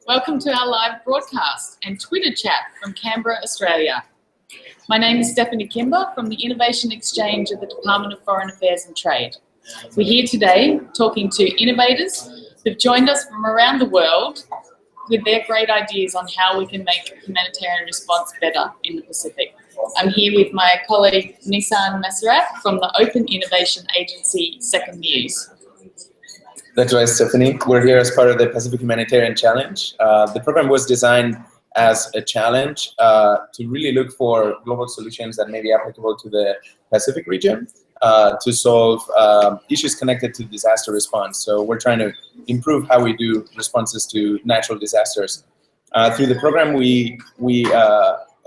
Welcome to our live broadcast and Twitter chat from Canberra, Australia. My name is Stephanie Kimber from the innovationXchange of the Department of Foreign Affairs and Trade. We're here today talking to innovators who've joined us from around the world with their great ideas on how we can make humanitarian response better in the Pacific. I'm here with my colleague Nissan Masrat from the Open Innovation Agency Second News. That's right, Stephanie. We're here as part of the Pacific Humanitarian Challenge. The program was designed as a challenge to really look for global solutions that may be applicable to the Pacific region to solve issues connected to disaster response. So we're trying to improve how we do responses to natural disasters. Through the program, we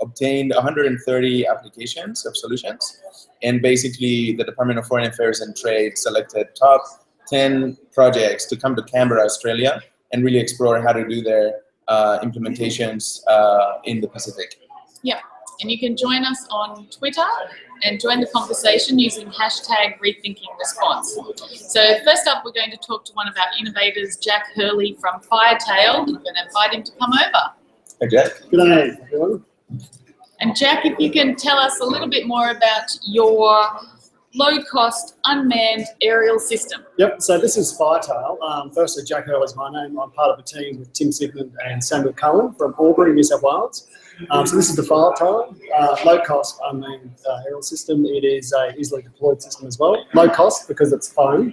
obtained 130 applications of solutions, and basically the Department of Foreign Affairs and Trade selected top 10 projects to come to Canberra, Australia, and really explore how to do their implementations in the Pacific. Yeah, and you can join us on Twitter and join the conversation using hashtag Rethinking Response. So first up, we're going to talk to one of our innovators, Jack Hurley from Firetail. I'm going to invite him to come over. Hey, Jack. Good day, everyone. And Jack, if you can tell us a little bit more about your low-cost unmanned aerial system. Yep, so this is Firetail. Firstly, Jack Hurley is my name. I'm part of a team with Tim Sigmund and Samuel Cullen from Albury, New South Wales. So this is the Firetail, low-cost unmanned aerial system. It is a easily deployed system as well. Low cost because it's foam.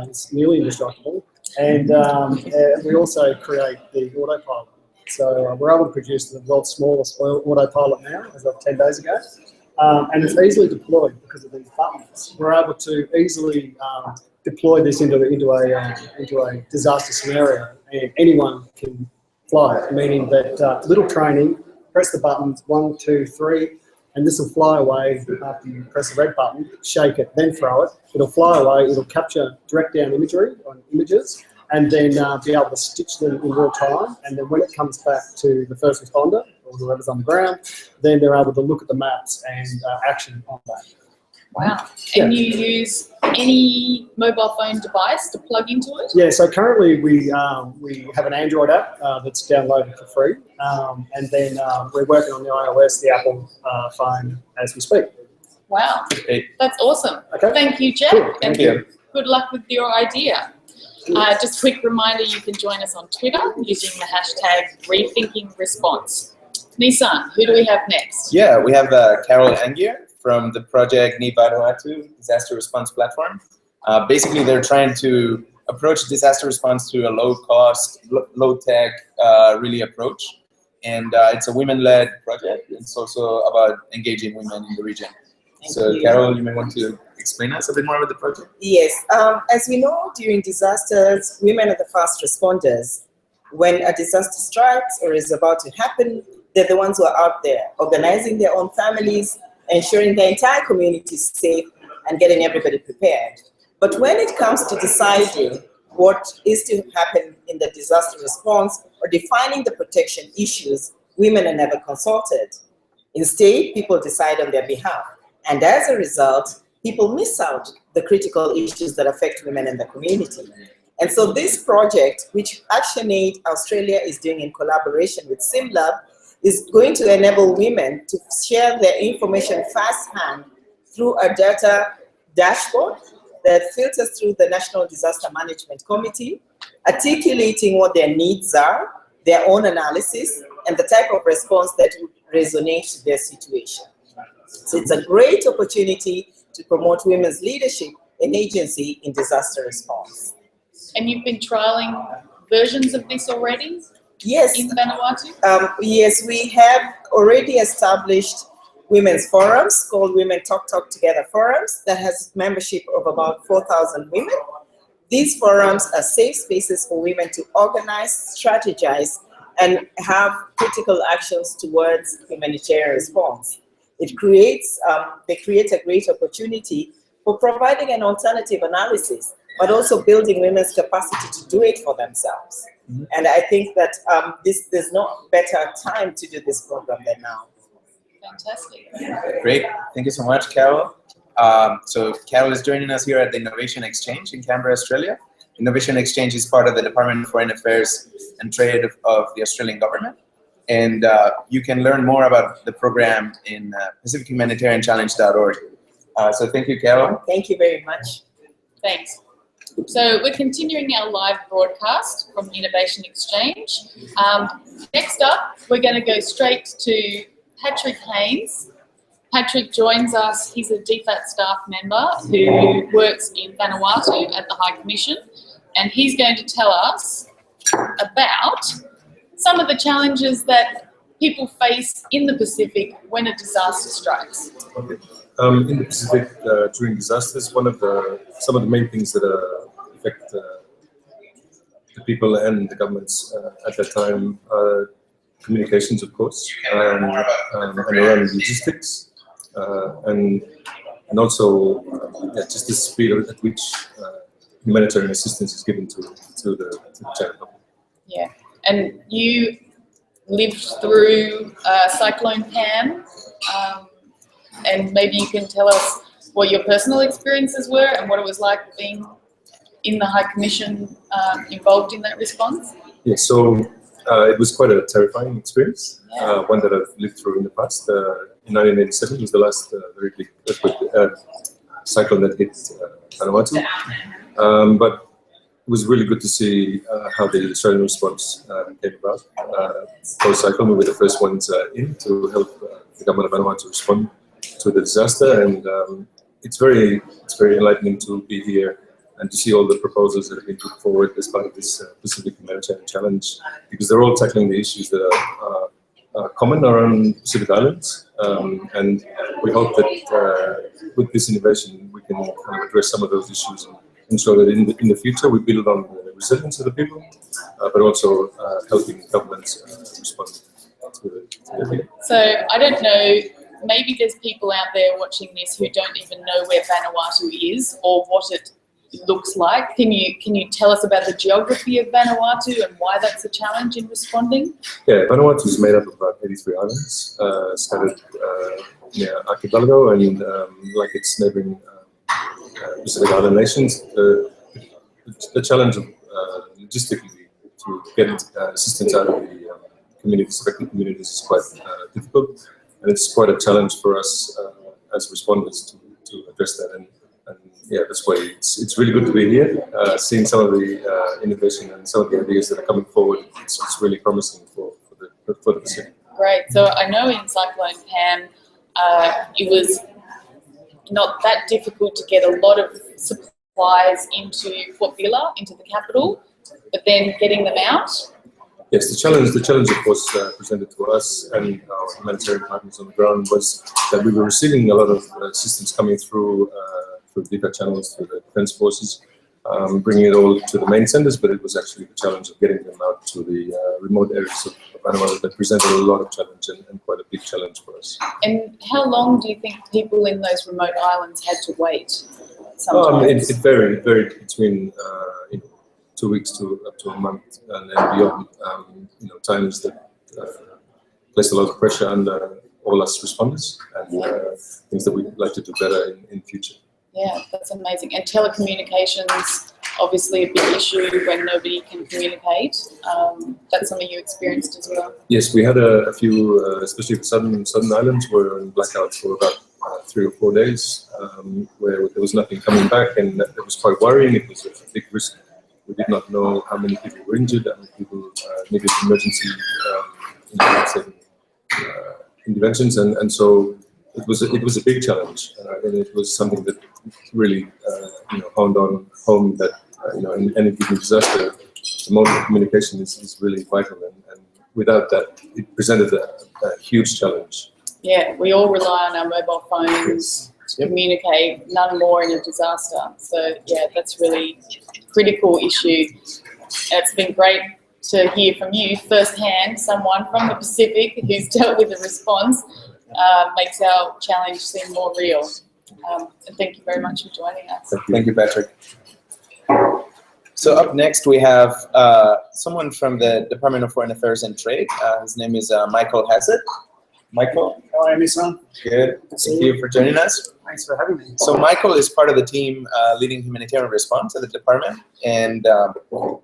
It's nearly indestructible. And we also create the autopilot. So we're able to produce the world's smallest autopilot now, as of 10 days ago. And it's easily deployed because of these buttons. We're able to easily deploy this into a disaster scenario, and anyone can fly it, meaning that little training, press the buttons 1, 2, 3, and this will fly away after you press the red button, shake it, then throw it. It'll fly away, it'll capture direct down imagery on images, and then be able to stitch them in real time. And then when it comes back to the first responder, or whoever's on the ground, then they're able to look at the maps and action on that. Wow. And you use any mobile phone device to plug into it? Yeah, so currently we have an Android app that's downloaded for free, and then we're working on the iOS, the Apple phone as we speak. Wow, that's awesome. Okay. Thank you, Jack. Cool. Thank you. Good luck with your idea. Just a quick reminder, you can join us on Twitter using the hashtag Rethinking Response. Nissan, who do we have next? Yeah, we have Carol Angier from the project Ni Vanuatu Disaster Response Platform. Basically, they're trying to approach disaster response through a low-cost, low-tech, really approach. And it's a women-led project. It's also about engaging women in the region. So, Carol, you may want to explain us a bit more about the project? Yes. As we know, during disasters, women are the first responders. When a disaster strikes or is about to happen, they're the ones who are out there organizing their own families, ensuring the entire community is safe, and getting everybody prepared. But when it comes to deciding what is to happen in the disaster response or defining the protection issues, women are never consulted. Instead, people decide on their behalf. And as a result, people miss out the critical issues that affect women in the community. And so this project, which ActionAid Australia is doing in collaboration with SimLab, is going to enable women to share their information firsthand through a data dashboard that filters through the National Disaster Management Committee, articulating what their needs are, their own analysis, and the type of response that would resonate to their situation. So it's a great opportunity to promote women's leadership in agency in disaster response. And you've been trialling versions of this already? Yes. In Vanuatu? Yes, we have already established women's forums called Women Talk Together Forums that has membership of about 4,000 women. These forums are safe spaces for women to organize, strategize, and have critical actions towards humanitarian response. They create a great opportunity for providing an alternative analysis, but also building women's capacity to do it for themselves. Mm-hmm. And I think that there's no better time to do this program than now. Fantastic. Great. Thank you so much, Carol. So Carol is joining us here at the innovationXchange in Canberra, Australia. innovationXchange is part of the Department of Foreign Affairs and Trade of the Australian government. And you can learn more about the program in PacificHumanitarianChallenge.org. So thank you, Carol. Thank you very much. Thanks. So we're continuing our live broadcast from innovationXchange. Next up, we're going to go straight to Patrick Haynes. Patrick joins us. He's a DFAT staff member who works in Vanuatu at the High Commission, and he's going to tell us about some of the challenges that people face in the Pacific when a disaster strikes. Okay. In the Pacific, during disasters, some of the main things that affect the people and the governments at that time are communications, of course, and around logistics, and also just the speed at which humanitarian assistance is given to the channel. Yeah, and you lived through Cyclone Pam. And maybe you can tell us what your personal experiences were and what it was like being in the High Commission involved in that response. Yeah, so it was quite a terrifying experience, one that I've lived through in the past. In 1987 was the last very big cyclone that hit Vanuatu. But it was really good to see how the Australian response came about. Post-cyclone, we were the first ones in to help the government of Vanuatu respond to the disaster, and it's very enlightening to be here and to see all the proposals that have been put forward as part of this Pacific Humanitarian Challenge, because they're all tackling the issues that are common around Pacific Islands, and we hope that with this innovation we can kind of address some of those issues and ensure that in the future we build on the resilience of the people, but also helping governments respond to the So I don't know, maybe there's people out there watching this who don't even know where Vanuatu is or what it looks like. Can you tell us about the geography of Vanuatu and why that's a challenge in responding? Yeah, Vanuatu is made up of about 83 islands, scattered near Archipelago and like its neighbouring Pacific Island nations. The challenge of logistically to get assistance out of the affected communities is quite difficult, and it's quite a challenge for us as responders to address that. And yeah, that's why it's really good to be here, seeing some of the innovation and some of the ideas that are coming forward. It's really promising for the Pacific. Great. So I know in Cyclone Pam, it was not that difficult to get a lot of supplies into Port Vila, into the capital, but then getting them out. Yes, the challenge of course presented to us and our humanitarian partners on the ground was that we were receiving a lot of assistance coming through DFAT channels, through the defence forces, bringing it all to the main centres, but it was actually the challenge of getting them out to the remote areas of Vanuatu that presented a lot of challenge and quite a big challenge for us. And how long do you think people in those remote islands had to wait? Sometimes? It varied between 2 weeks to up to a month, and then beyond. Times that placed a lot of pressure on all us responders, and things that we'd like to do better in future. Yeah, that's amazing. And telecommunications, obviously a big issue when nobody can communicate. That's something you experienced as well. Yes, we had a few, especially the southern islands, were in blackout for about 3 or 4 days, where there was nothing coming back, and it was quite worrying. It was a big risk. We did not know how many people were injured, how many people needed emergency interventions, and so it was a big challenge, and it was something that really honed on home that in any given disaster, the mode of communication is really vital, and without that, it presented a huge challenge. Yeah, we all rely on our mobile phones to communicate, none more in a disaster. So yeah, that's really critical issue. It's been great to hear from you firsthand, someone from the Pacific who's dealt with the response. Makes our challenge seem more real. And thank you very much for joining us. Thank you, Patrick. So up next we have someone from the Department of Foreign Affairs and Trade. His name is Michael Hassett. Michael. How are you, son? Good. Thank you for joining us. Thanks for having me. So Michael is part of the team leading humanitarian response at the department, and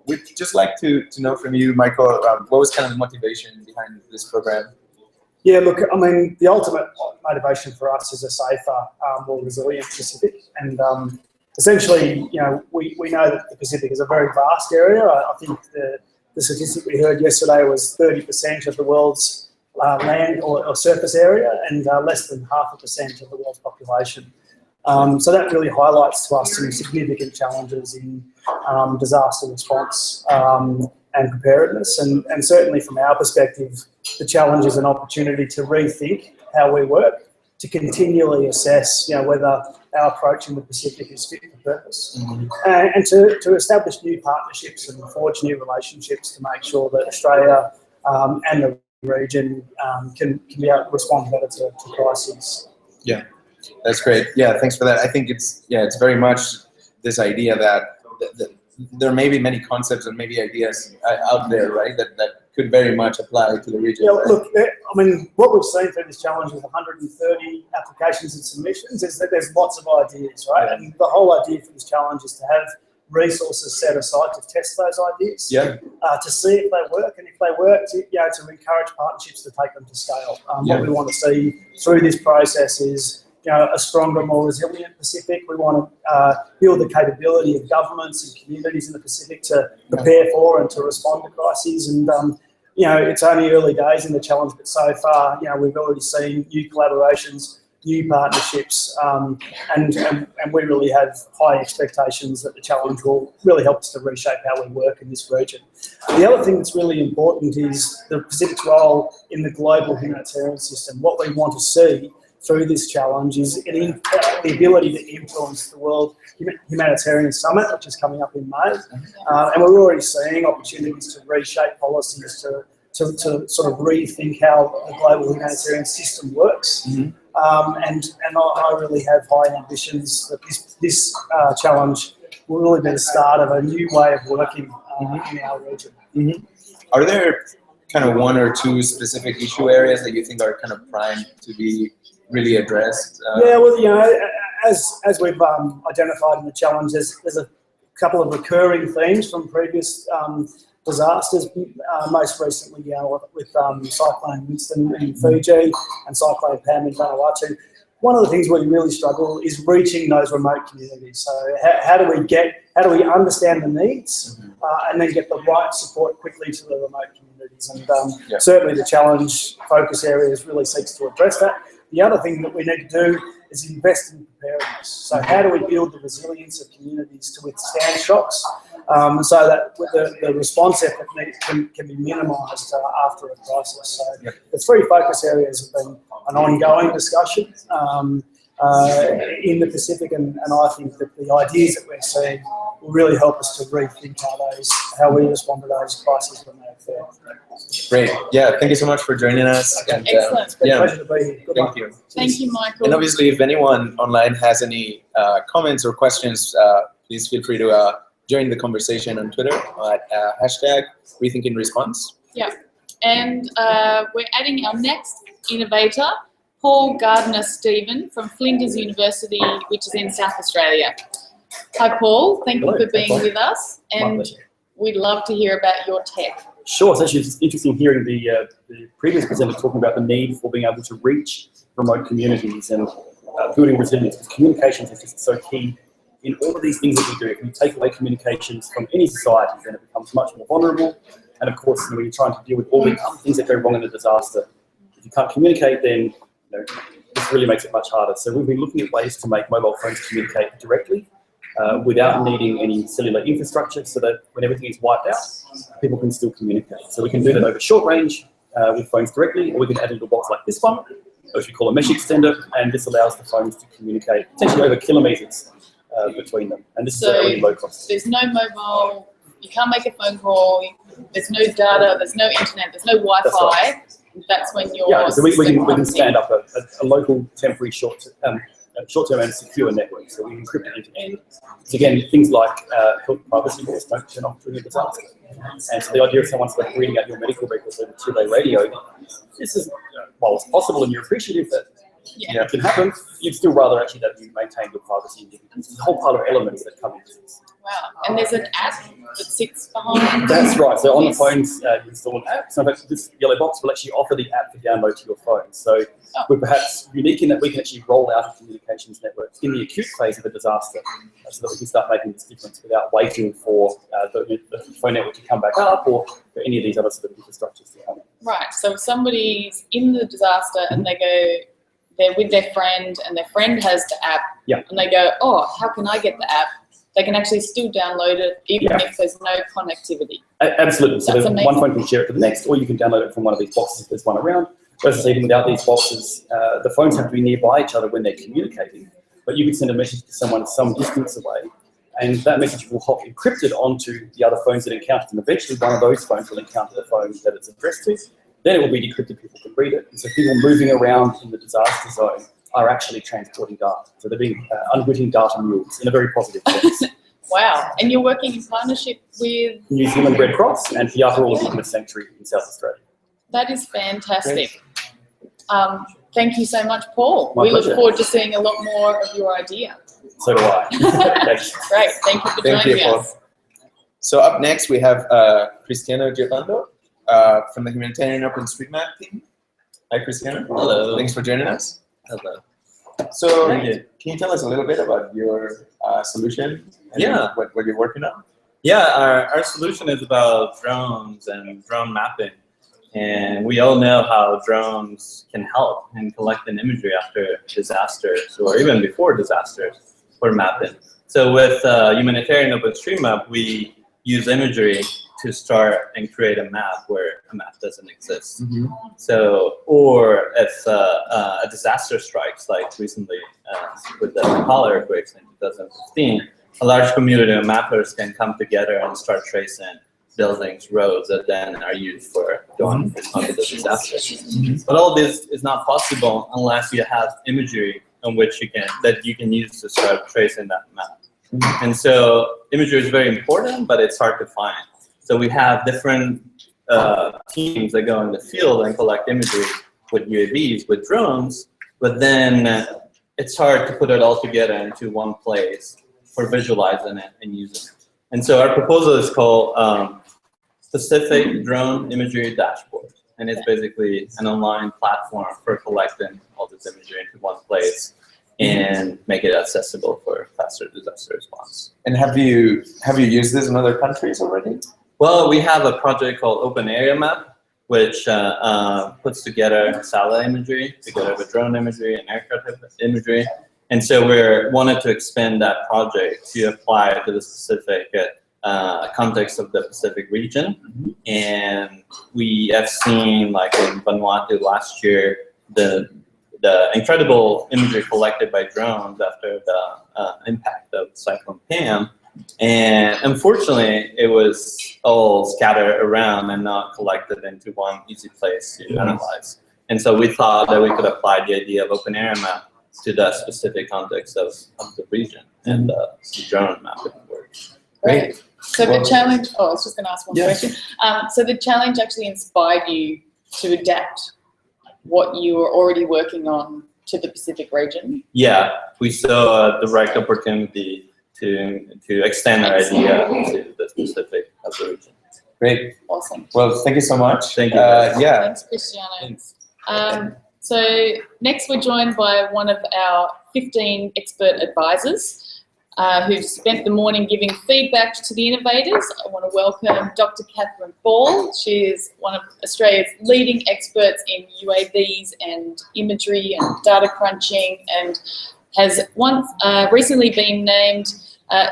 we'd just like to know from you, Michael, what was kind of the motivation behind this program? Yeah, look, I mean, the ultimate motivation for us is a safer, more resilient Pacific, and essentially, you know, we know that the Pacific is a very vast area. I think the statistic we heard yesterday was 30% of the world's land or surface area, and less than 0.5% of the world's population. So that really highlights to us some significant challenges in disaster response and preparedness, and certainly from our perspective, the challenge is an opportunity to rethink how we work, to continually assess, you know, whether our approach in the Pacific is fit for purpose, and to establish new partnerships and forge new relationships to make sure that Australia and the region can be able to respond better to crises. Yeah, that's great. Yeah, thanks for that. I think it's very much this idea that there may be many concepts and maybe ideas out there, right, that could very much apply to the region. Yeah, right? look, I mean, what we've seen through this challenge with 130 applications and submissions is that there's lots of ideas, right? Yeah. And the whole idea for this challenge is to have resources set aside to test those ideas, to see if they work, and if they work, to encourage partnerships to take them to scale. What we want to see through this process is, you know, a stronger, more resilient Pacific. We want to build the capability of governments and communities in the Pacific to prepare for and to respond to crises. And you know, it's only early days in the challenge, but so far, you know, we've already seen new collaborations, new partnerships, and we really have high expectations that the challenge will really help us to reshape how we work in this region. The other thing that's really important is the Pacific's role in the global humanitarian system. What we want to see through this challenge is the ability to influence the World Humanitarian Summit, which is coming up in May. And we're already seeing opportunities to reshape policies, to sort of rethink how the global humanitarian system works. And I really have high ambitions that this challenge will really be the start of a new way of working in our region. Are there kind of one or two specific issue areas that you think are kind of primed to be really addressed? Yeah, well, you know, as we've identified in the challenge, there's a couple of recurring themes from previous disasters, most recently, you know, with Cyclone Winston in Fiji and Cyclone Pam in Vanuatu. One of the things where we really struggle is reaching those remote communities. So how do we understand the needs and then get the right support quickly to the remote communities? And certainly the challenge focus areas really seeks to address that. The other thing that we need to do is invest in preparedness. So how do we build the resilience of communities to withstand shocks so that the response effort can be minimised after a crisis? So the three focus areas have been an ongoing discussion in the Pacific, and I think that the ideas that we're seeing will really help us to rethink how we respond to those crises when they occur. Great. Yeah, thank you so much for joining us. Okay, and, excellent. It's been a pleasure to be here. Good luck. Thank you. Thank you, Michael. And obviously, if anyone online has any comments or questions, please feel free to join the conversation on Twitter at hashtag Rethinking Response. Yeah, and we're adding our next innovator, Paul Gardner-Stephen from Flinders University, which is in South Australia. Hi, Paul. Thank you for being with us, and we'd love to hear about your tech. Sure. It's actually interesting hearing the previous presenter talking about the need for being able to reach remote communities and building resilience, because communications is just so key in all of these things that we do. If you take away communications from any society, then it becomes much more vulnerable. And of course, when you're trying to deal with all the other things that go wrong in a disaster, if you can't communicate, then this really makes it much harder. So we've been looking at ways to make mobile phones communicate directly without needing any cellular infrastructure, so that when everything is wiped out, people can still communicate. So we can do that over short range with phones directly, or we can add a little box like this one, which we call a mesh extender, and this allows the phones to communicate potentially over kilometres between them. And this is a really low cost. There's no mobile, you can't make a phone call, there's no data, there's no internet, there's no Wi-Fi. That's when you're... Yeah, so we can stand up a local temporary short short-term and secure network. So we encrypt it end-to-end. So again, things like health privacy laws don't turn off during a disaster. And so the idea of someone's like reading out your medical records over two-way radio, this is, while it's possible and you're appreciative that it can happen, you'd still rather actually that you maintain your privacy. There's a whole pile of elements that come into this. Wow. And there's an app that sits behind. That's right. So on the phones, you install an app. So in fact, this yellow box will actually offer the app to download to your phone. So we're perhaps unique in that we can actually roll out a communications network in the acute phase of a disaster, so that we can start making this difference without waiting for the phone network to come back up or for any of these other sort of infrastructures to come in. Right. So if somebody's in the disaster and they're with their friend and their friend has the app and they go, oh, how can I get the app? They can actually still download it even if there's no connectivity. Absolutely. So That's one amazing. phone can share it to the next, or you can download it from one of these boxes if there's one around. Versus even without these boxes, the phones have to be nearby each other when they're communicating. But you can send a message to someone some distance away, and that message will hop encrypted onto the other phones that encounter them. Eventually, one of those phones will encounter the phone that it's addressed to. Then it will be decrypted, people can read it. And so people moving around in the disaster zone are actually transporting data. So they're being unwitting data mules in a very positive sense. Wow. And you're working in partnership with New Zealand Red Cross and the Hurley Sanctuary in South Australia. That is fantastic. Thank you so much, Paul. My we pleasure. look forward to seeing a lot more of your idea. So do I. Thanks. Great. Thank you for joining us. So up next we have Cristiano Girlando from the Humanitarian OpenStreetMap team. Hi, Cristiano. Hello. Thanks for joining us. Hello. So can you tell us a little bit about your solution and what you're working on? Yeah, our solution is about drones and drone mapping. And we all know how drones can help in collecting imagery after disasters or even before disasters for mapping. So with Humanitarian OpenStreetMap, we use imagery to start and create a map where a map doesn't exist. So, or if a disaster strikes, like recently with the Nepal earthquakes in 2015, a large community of mappers can come together and start tracing buildings, roads that then are used for going respond to the disaster. But all this is not possible unless you have imagery on which you can use to start tracing that map. And so imagery is very important, but it's hard to find. So we have different teams that go in the field and collect imagery with UAVs, with drones, but then it's hard to put it all together into one place for visualizing it and using it. And so our proposal is called Specific Drone Imagery Dashboard. And it's basically an online platform for collecting all this imagery into one place and make it accessible for faster disaster response. And have you used this in other countries already? Well, we have a project called Open Area Map, which puts together satellite imagery, together with drone imagery and aircraft imagery. And so we wanted to expand that project to apply to the specific context of the Pacific region. And we have seen, like in Vanuatu last year, the incredible imagery collected by drones after the impact of Cyclone Pam. And unfortunately, it was all scattered around and not collected into one easy place to analyze. And so we thought that we could apply the idea of Open Area Map to that specific context of the region, and the drone mapping works. Great. So the challenge, I was just going to ask one question. So the challenge actually inspired you to adapt what you were already working on to the Pacific region? Yeah, we saw a direct opportunity to extend our idea to the specific of the region. Great. Awesome. Well, thank you so much. Thank you. Yeah. Thanks, Cristiano. So next we're joined by one of our 15 expert advisors who've spent the morning giving feedback to the innovators. I want to welcome Dr. Catherine Ball. She is one of Australia's leading experts in UAVs and imagery and data crunching, and has recently been named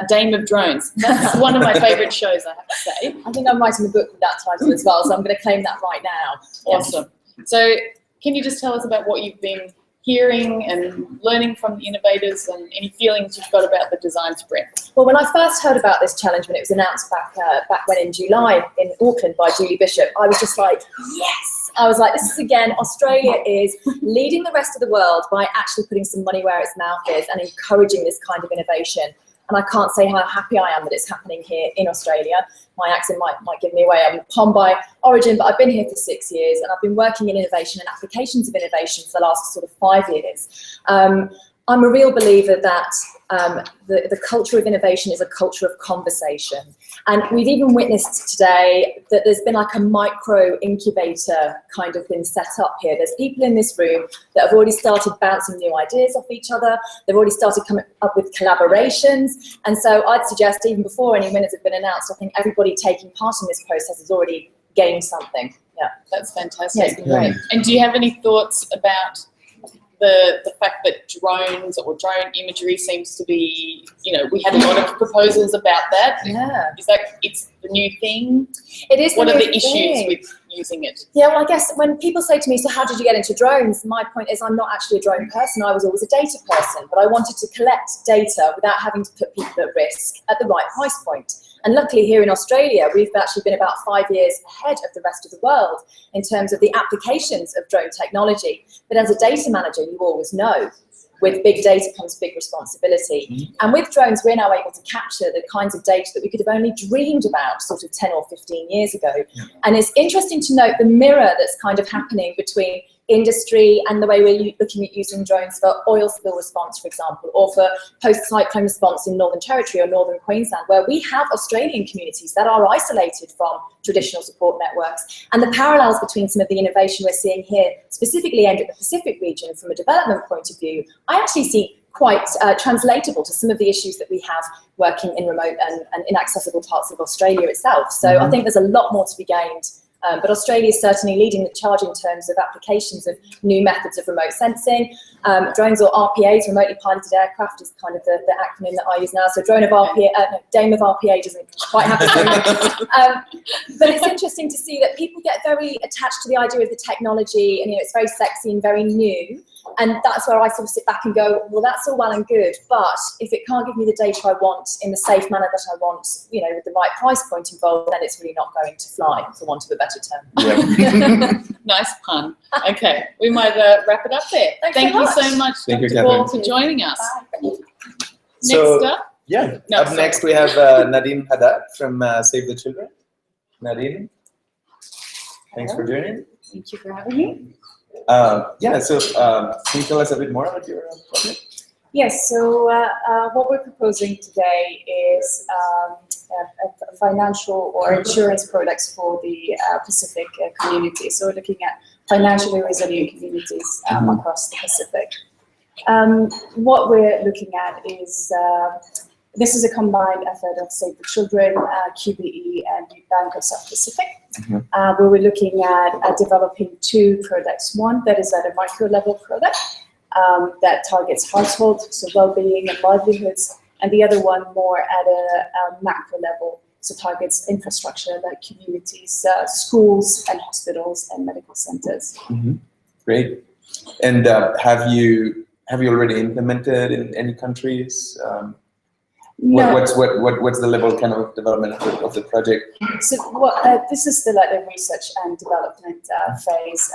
Dame of Drones. That's one of my favourite shows, I have to say. I think I'm writing a book with that title as well, so I'm going to claim that right now. Awesome. So can you just tell us about what you've been hearing and learning from the innovators and any feelings you've got about the design sprint? Well, when I first heard about this challenge, when it was announced back when in July in Auckland by Julie Bishop, I was just like, yes! I was like, this is again, Australia is leading the rest of the world by actually putting some money where its mouth is and encouraging this kind of innovation. And I can't say how happy I am that it's happening here in Australia. My accent might give me away. I'm Pom by origin, but I've been here for 6 years, and I've been working in innovation and applications of innovation for the last sort of 5 years. I'm a real believer that the culture of innovation is a culture of conversation. And we've even witnessed today that there's been like a micro incubator kind of been set up here. There's people in this room that have already started bouncing new ideas off each other. They've already started coming up with collaborations. And so I'd suggest even before any winners have been announced, I think everybody taking part in this process has already gained something. Yeah, That's fantastic. yeah, it's been great. And do you have any thoughts about the fact that drones or drone imagery seems to be, we had a lot of proposals about that. Yeah. Is that it's the new thing? It is. What are the new issues thing. with using it? Yeah, well, I guess when people say to me, so how did you get into drones? My point is I'm not actually a drone person. I was always a data person, but I wanted to collect data without having to put people at risk at the right price point. And luckily here in Australia, we've actually been about 5 years ahead of the rest of the world in terms of the applications of drone technology. But as a data manager, you always know, with big data comes big responsibility. And with drones, we're now able to capture the kinds of data that we could have only dreamed about sort of 10 or 15 years ago. And it's interesting to note the mirror that's kind of happening between industry and the way we're looking at using drones for oil spill response, for example, or for post-cyclone response in Northern Territory or Northern Queensland, where we have Australian communities that are isolated from traditional support networks. And the parallels between some of the innovation we're seeing here, specifically aimed at the Pacific region from a development point of view, I actually see quite translatable to some of the issues that we have working in remote and inaccessible parts of Australia itself. So I think there's a lot more to be gained. But Australia is certainly leading the charge in terms of applications of new methods of remote sensing. Drones, or RPAs, remotely piloted aircraft, is kind of the acronym that I use now. So drone of RPA, Dame of RPA doesn't quite have the same. But it's interesting to see that people get very attached to the idea of the technology, and it's very sexy and very new. And that's where I sort of sit back and go, well, that's all well and good, but if it can't give me the data I want in the safe manner that I want, with the right price point involved, then it's really not going to fly, for want of a better term. Yeah. Nice pun. Okay, we might wrap it up there. Thank you so much, Thank you, Dr. Ball, Catherine. for joining us. Bye. So- Next up, Yeah. No, Up sorry. next, we have Nadine Haddad from Save the Children. Nadine, thanks for joining. Thank you for having me. Can you tell us a bit more about your project? Yes, so what we're proposing today is a financial or insurance products for the Pacific community. So we're looking at financially resilient communities across the Pacific. What we're looking at is, this is a combined effort of Save the Children, QBE, and Bank of South Pacific, where we're looking at developing two products. One that is at a micro-level product that targets household, so well-being and livelihoods, and the other one more at a macro level, so targets infrastructure like communities, schools and hospitals and medical centers. Great. And have you already implemented in any countries? No. What's the level kind of development of the project? So this is still at the research and development phase.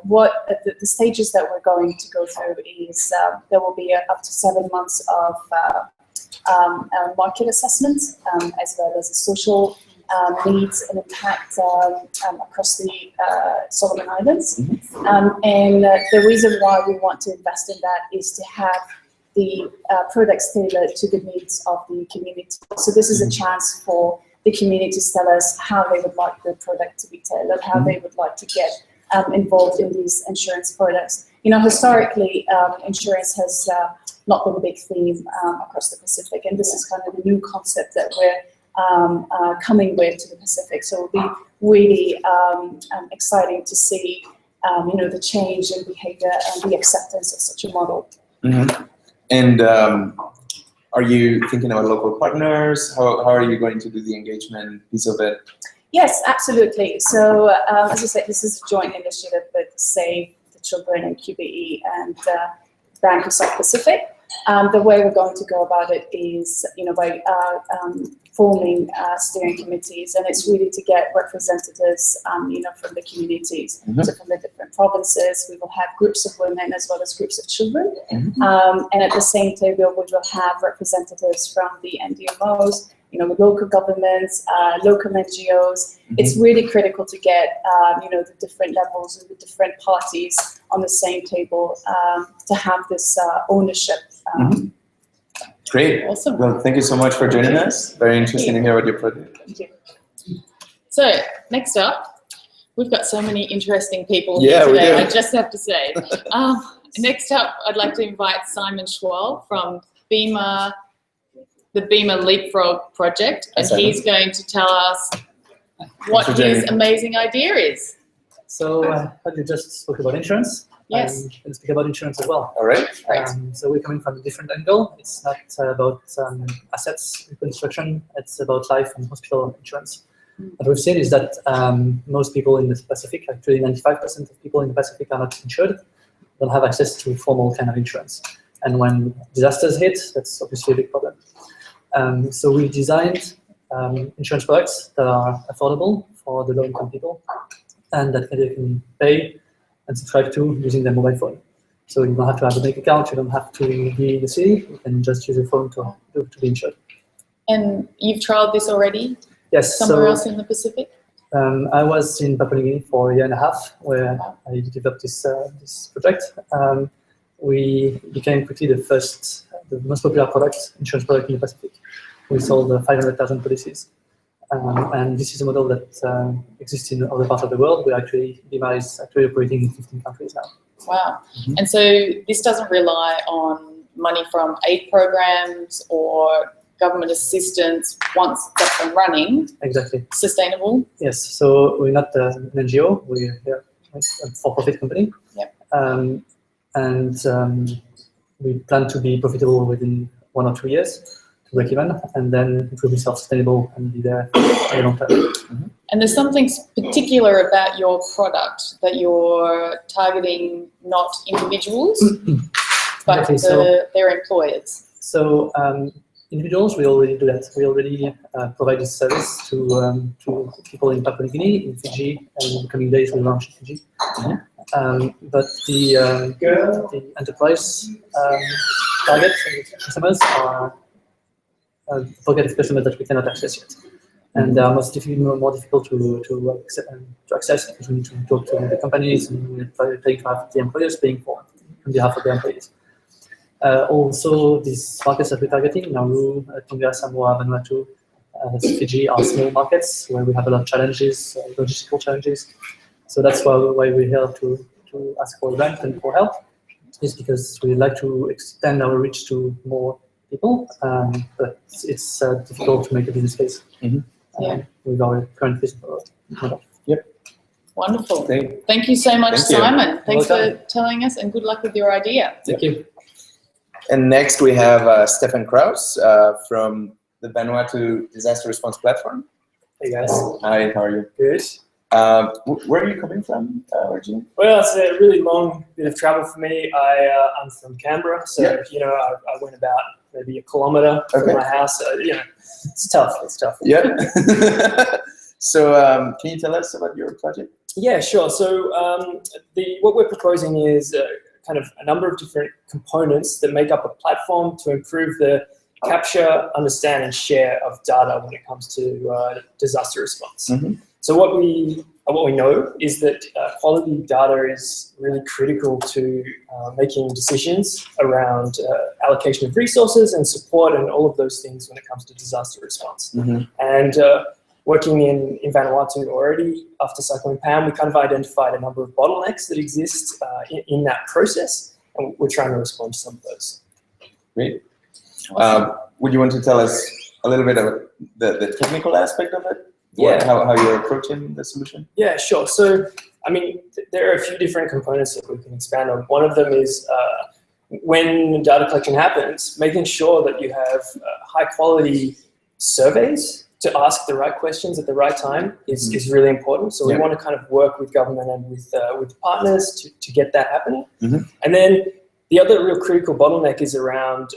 The stages that we're going to go through is there will be up to 7 months of market assessment, as well as the social needs and impact across the Solomon Islands. And the reason why we want to invest in that is to have the products tailored to the needs of the community. So this is a chance for the community to tell us how they would like the product to be tailored, how they would like to get involved in these insurance products. Historically, insurance has not been a big theme across the Pacific, and this is kind of a new concept that we're coming with to the Pacific. So it'll be really exciting to see, the change in behavior and the acceptance of such a model. And are you thinking about local partners? How are you going to do the engagement piece of it? Yes, absolutely. So as I said, this is a joint initiative with Save the Children and QBE and Bank of South Pacific. The way we're going to go about it is, by forming steering committees, and it's really to get representatives, from the communities. So from the different provinces, we will have groups of women as well as groups of children, and at the same table, we will have representatives from the NDMOs, the local governments, local NGOs. It's really critical to get, the different levels and the different parties on the same table to have this ownership. Great. Awesome. Well, thank you so much for joining us. Very interesting to hear what your project. Thank you. So next up, we've got so many interesting people Yeah, here we today, do. I just have to say. Next up, I'd like to invite Simon Choix from Fema, the Fema Leapfrog project, and he's going to tell us what Thanks for his joining. amazing idea is. So, you just spoke about insurance. Yes. I'm going to speak about insurance as well. All right. Right. So we're coming from a different angle. It's not about assets reconstruction. It's about life and hospital insurance. What we've seen is that most people in the Pacific, actually 95% of people in the Pacific are not insured, don't have access to formal kind of insurance. And when disasters hit, that's obviously a big problem. So we designed insurance products that are affordable for the low-income people and that they can pay and subscribe to using their mobile phone. So you don't have to have a bank account, you don't have to be in the city, you can just use your phone to be insured. And you've trialed this already Yes, somewhere else in the Pacific? I was in Papua New Guinea for a year and a half where I developed this project. We became quickly the most popular insurance product in the Pacific. We sold 500,000 policies. And this is a model that exists in other parts of the world. Fema is actually operating in 15 countries now. Wow. And so this doesn't rely on money from aid programs or government assistance once it's up and running. Exactly. Sustainable? Yes. So we're not an NGO. We're a for-profit company. Yep. And we plan to be profitable within 1 or 2 years to break even, and then it will be self-sustainable and be there for a long time. And there's something particular about your product that you're targeting not individuals, but Exactly. their employers. So individuals, we already do that. We already provide this service to people in Papua New Guinea, in Fiji, and in the coming days we'll launch in Fiji. But the enterprise target customers are pocket of customers that we cannot access yet. And they are more difficult to access because we need to talk to the companies and we're paying to have the employers paying for on behalf of the employees. Also, these markets that we're targeting, Nauru, Tonga, Samoa, Vanuatu, Fiji, are small markets where we have a lot of challenges, logistical challenges. So that's why we're here to ask for grant and for help, is because we like to extend our reach to more people, but it's difficult to make a business case with our current business model. Yep. Wonderful. Great. Thank you so much, Thank you. Simon. Thanks for welcome. telling us, and good luck with your idea. Thank you. And next we have Stefan Krause from the Vanuatu Disaster Response Platform. Hey guys. Hi, how are you? Good. Where are you coming from originally? Well, it's a really long bit of travel for me. I'm from Canberra, so I went about maybe 1 kilometre from my house. So, it's tough. It's tough. Yeah. So can you tell us about your project? Yeah, sure. So what we're proposing is kind of a number of different components that make up a platform to improve the capture, understand, and share of data when it comes to disaster response. So what we know is that quality data is really critical to making decisions around allocation of resources and support and all of those things when it comes to disaster response. And working in Vanuatu already after Cyclone Pam, we kind of identified a number of bottlenecks that exist in that process, and we're trying to respond to some of those. Great. Would you want to tell us a little bit about the technical aspect of it? Yeah. How you're approaching the solution? Yeah, sure. So, I mean, there are a few different components that we can expand on. One of them is when data collection happens, making sure that you have high quality surveys to ask the right questions at the right time is really important. So we want to kind of work with government and with partners to get that happening. And then The other real critical bottleneck is around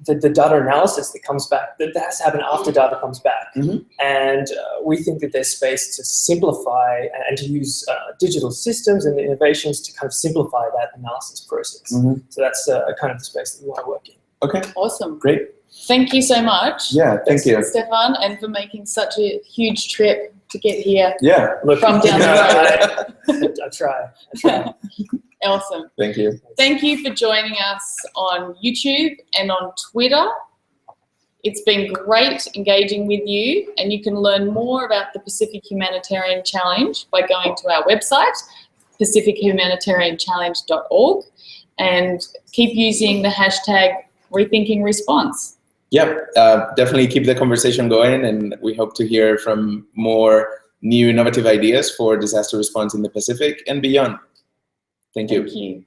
the data analysis that comes back, that has to happen after data comes back. And we think that there's space to simplify and to use digital systems and innovations to kind of simplify that analysis process. So that's kind of the space that we want to work in. Okay. Awesome. Great. Thank you so much. Yeah, thank you. Stefan, and for making such a huge trip to get here Yeah. from down the road. I try. Awesome. Thank you. Thank you for joining us on YouTube and on Twitter. It's been great engaging with you, and you can learn more about the Pacific Humanitarian Challenge by going to our website, pacifichumanitarianchallenge.org, and keep using the hashtag Rethinking Response. Yep, definitely keep the conversation going, and we hope to hear from more new innovative ideas for disaster response in the Pacific and beyond. Thank you. Thank you.